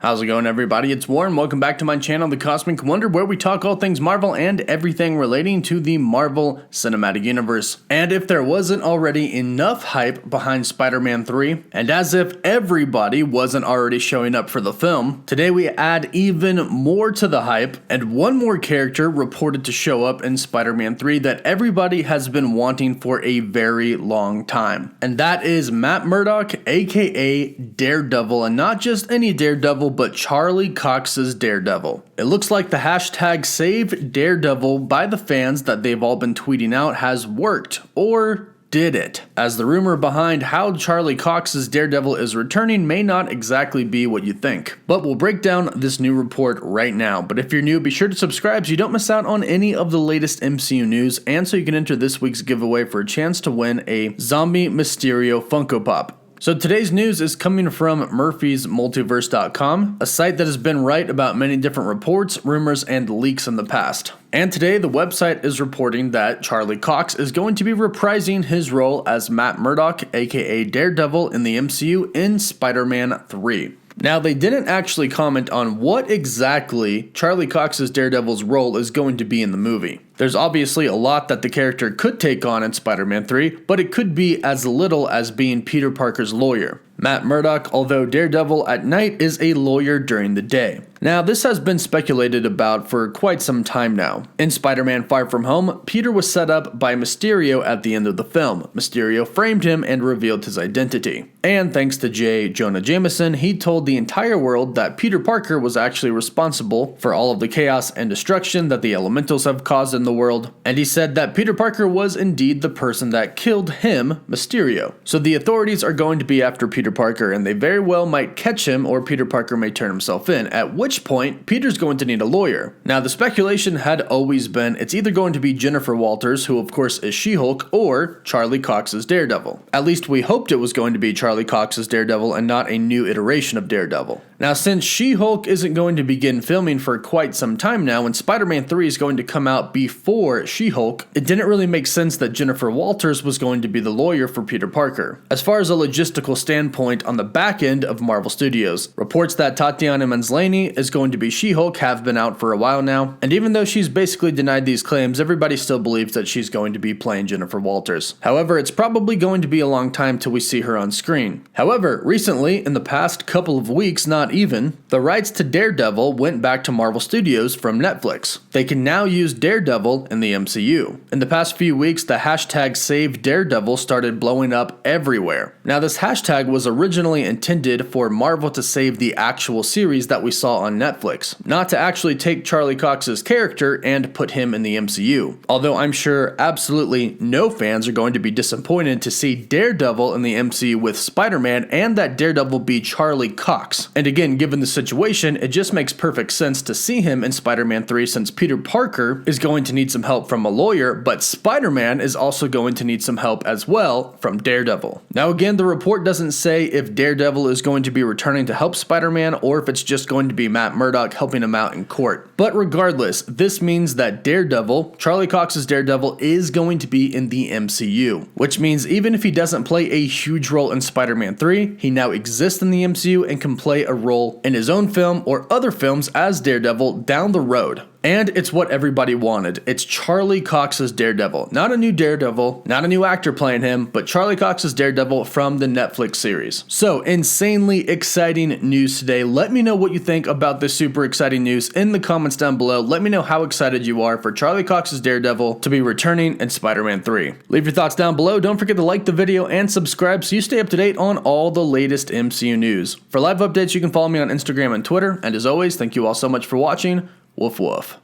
How's it going, everybody? It's Warren. Welcome back to my channel, The Cosmic Wonder, where we talk all things Marvel and everything relating to the Marvel Cinematic Universe. And if there wasn't already enough hype behind Spider-Man 3, and as if everybody wasn't already showing up for the film, today we add even more to the hype, and one more character reported to show up in Spider-Man 3 that everybody has been wanting for a very long time. And that is Matt Murdock, aka Daredevil, and not just any Daredevil, but Charlie Cox's Daredevil. It looks like the hashtag Save Daredevil by the fans that they've all been tweeting out has worked, or did it? As the rumor behind how Charlie Cox's Daredevil is returning may not exactly be what you think. But we'll break down this new report right now. But if you're new, be sure to subscribe so you don't miss out on any of the latest MCU news, and so you can enter this week's giveaway for a chance to win a Zombie Mysterio Funko Pop. So today's news is coming from murphysmultiverse.com, a site that has been right about many different reports, rumors, and leaks in the past. And today the website is reporting that Charlie Cox is going to be reprising his role as Matt Murdock, aka Daredevil, in the MCU in Spider-Man 3. Now, they didn't actually comment on what exactly Charlie Cox's Daredevil's role is going to be in the movie. There's obviously a lot that the character could take on in Spider-Man 3, but it could be as little as being Peter Parker's lawyer. Matt Murdock, although Daredevil at night, is a lawyer during the day. Now, this has been speculated about for quite some time now. In Spider-Man Far From Home, Peter was set up by Mysterio at the end of the film. Mysterio framed him and revealed his identity. And thanks to J. Jonah Jameson, he told the entire world that Peter Parker was actually responsible for all of the chaos and destruction that the elementals have caused in the world. And he said that Peter Parker was indeed the person that killed him, Mysterio. So the authorities are going to be after Peter Parker, and they very well might catch him, or Peter Parker may turn himself in, at which point Peter's going to need a lawyer. Now, the speculation had always been it's either going to be Jennifer Walters, who of course is She-Hulk, or Charlie Cox's Daredevil. At least we hoped it was going to be Charlie Cox's Daredevil and not a new iteration of Daredevil. Now, since She-Hulk isn't going to begin filming for quite some time now, and Spider-Man 3 is going to come out before She-Hulk, it didn't really make sense that Jennifer Walters was going to be the lawyer for Peter Parker. As far as a logistical standpoint on the back end of Marvel Studios, reports that Tatiana Maslany is going to be She-Hulk have been out for a while now, and even though she's basically denied these claims, everybody still believes that she's going to be playing Jennifer Walters. However, it's probably going to be a long time till we see her on screen. However, recently, in the past couple of weeks, not even, the rights to Daredevil went back to Marvel Studios from Netflix. They can now use Daredevil in the MCU. In the past few weeks, the hashtag Save Daredevil started blowing up everywhere. Now, this hashtag was originally intended for Marvel to save the actual series that we saw on Netflix, not to actually take Charlie Cox's character and put him in the MCU. Although I'm sure absolutely no fans are going to be disappointed to see Daredevil in the MCU with Spider-Man and that Daredevil be Charlie Cox. And again, given the situation, it just makes perfect sense to see him in Spider-Man 3 since Peter Parker is going to need some help from a lawyer, but Spider-Man is also going to need some help as well from Daredevil. Now again, the report doesn't say if Daredevil is going to be returning to help Spider-Man or if it's just going to be Matt Murdock helping him out in court. But regardless, this means that Daredevil, Charlie Cox's Daredevil, is going to be in the MCU, which means even if he doesn't play a huge role in Spider-Man 3, he now exists in the MCU and can play a role in his own film or other films as Daredevil down the road. And it's what everybody wanted. It's Charlie Cox's Daredevil. Not a new Daredevil, not a new actor playing him, but Charlie Cox's Daredevil from the Netflix series. So, insanely exciting news today. Let me know what you think about this super exciting news in the comments down below. Let me know how excited you are for Charlie Cox's Daredevil to be returning in Spider-Man 3. Leave your thoughts down below. Don't forget to like the video and subscribe so you stay up to date on all the latest MCU news. For live updates, you can follow me on Instagram and Twitter. And as always, thank you all so much for watching. Woof woof.